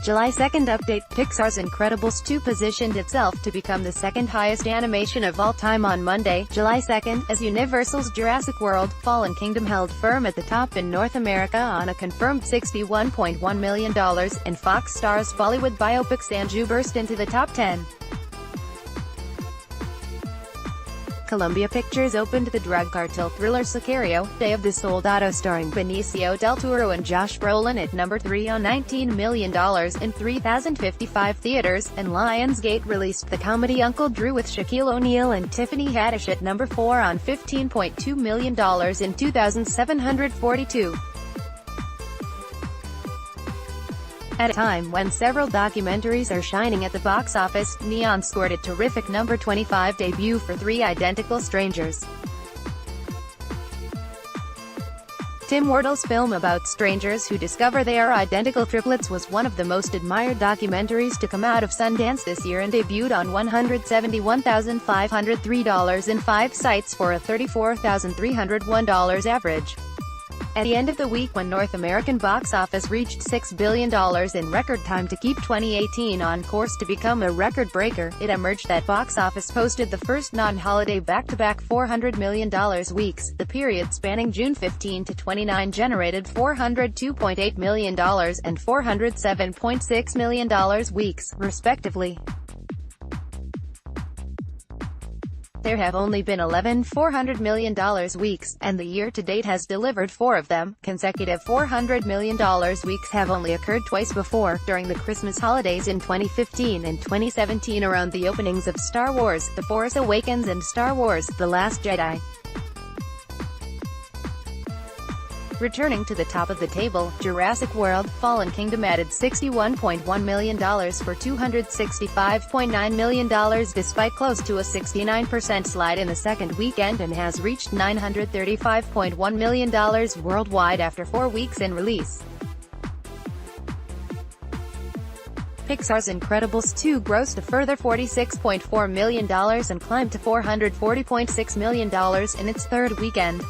July 2nd update, Pixar's Incredibles 2 positioned itself to become the second highest animation of all time on Monday, July 2nd, as Universal's Jurassic World: Fallen Kingdom held firm at the top in North America on a confirmed $61.1 million, and Fox Star's Bollywood biopic Sanju burst into the top 10. Columbia Pictures opened the drug cartel thriller Sicario, Day of the Soldado starring Benicio del Toro and Josh Brolin at number 3 on $19 million in 3,055 theaters, and Lionsgate released the comedy Uncle Drew with Shaquille O'Neal and Tiffany Haddish at number 4 on $15.2 million in 2,742. At a time when several documentaries are shining at the box office, Neon scored a terrific number 25 debut for Three Identical Strangers. Tim Wardle's film about strangers who discover they are identical triplets was one of the most admired documentaries to come out of Sundance this year and debuted on $171,503 in 5 sites for a $34,301 average. At the end of the week, when North American box office reached $6 billion in record time to keep 2018 on course to become a record breaker, it emerged that box office posted the first non-holiday back-to-back $400 million weeks. The period spanning June 15 to 29 generated $402.8 million and $407.6 million weeks, respectively. There have only been 11 $400 million weeks, and the year-to-date has delivered 4 of them. Consecutive $400 million weeks have only occurred twice before, during the Christmas holidays in 2015 and 2017 around the openings of Star Wars: The Force Awakens and Star Wars: The Last Jedi. Returning to the top of the table, Jurassic World: Fallen Kingdom added $61.1 million for $265.9 million despite close to a 69% slide in the second weekend, and has reached $935.1 million worldwide after 4 weeks in release. Pixar's Incredibles 2 grossed a further $46.4 million and climbed to $440.6 million in its third weekend.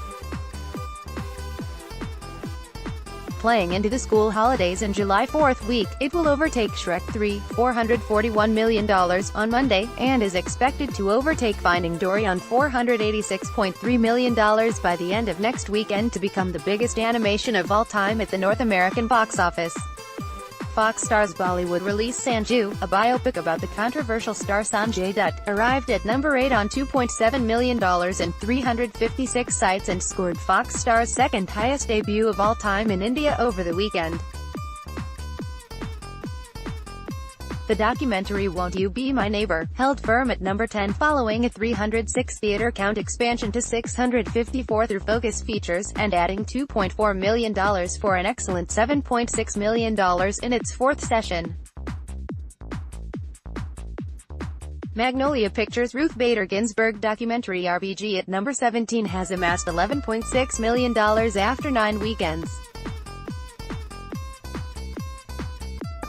Playing into the school holidays and July 4th week, it will overtake Shrek 3, $441 million, on Monday, and is expected to overtake Finding Dory on $486.3 million by the end of next weekend to become the biggest animation of all time at the North American box office. Fox Star's Bollywood release Sanju, a biopic about the controversial star Sanjay Dutt, arrived at number 8 on $2.7 million in 356 sites and scored Fox Star's second highest debut of all time in India over the weekend. The documentary Won't You Be My Neighbor held firm at number 10 following a 306 theater count expansion to 654 through Focus Features, and adding $2.4 million for an excellent $7.6 million in its fourth session. Magnolia Pictures' Ruth Bader Ginsburg documentary RBG at number 17 has amassed $11.6 million after 9 weekends.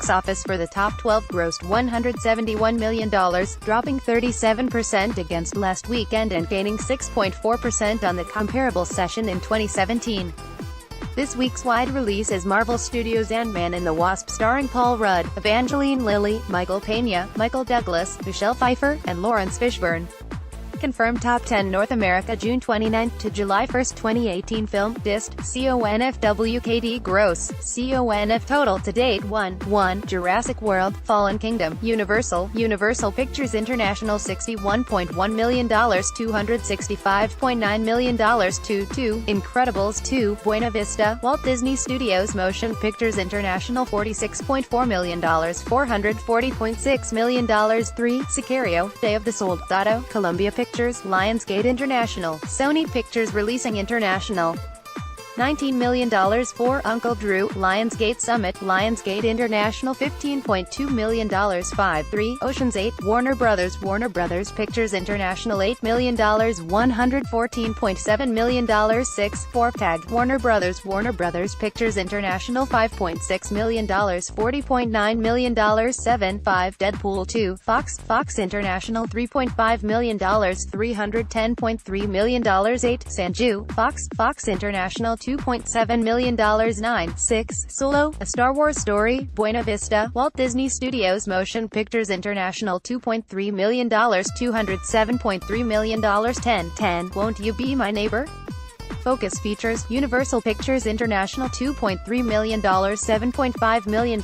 Box office for the top 12 grossed $171 million, dropping 37% against last weekend and gaining 6.4% on the comparable session in 2017. This week's wide release is Marvel Studios' Ant-Man and the Wasp starring Paul Rudd, Evangeline Lilly, Michael Pena, Michael Douglas, Michelle Pfeiffer, and Lawrence Fishburne. Confirmed top 10 North America June 29 to July 1, 2018 film, dist, CONFWKD gross, CONF total to date 1 Jurassic World: Fallen Kingdom, Universal Pictures International $61.1 million, $265.9 million, 2 Incredibles 2, Buena Vista, Walt Disney Studios Motion Pictures International $46.4 million, $440.6 million, 3 Sicario, Day of the Soldado, Columbia Pictures, Lionsgate International, Sony Pictures Releasing International. $19 million for Uncle Drew, Lionsgate Summit, Lionsgate International $15.2 million. 5-3, Ocean's 8, Warner Brothers Pictures International $8 million, $114.7 million. 6, 4, Tag, Warner Brothers Pictures International $5.6 million, $40.9 million. 7, 5, Deadpool 2, Fox International $3.5 million, $310.3 million. 8, Sanju, Fox International $2.7 million. 9. Solo, A Star Wars Story, Buena Vista, Walt Disney Studios Motion Pictures International $2.3 million. $207.3 million. 10. Won't You Be My Neighbor? Focus Features, Universal Pictures International $2.3 million. $7.5 million.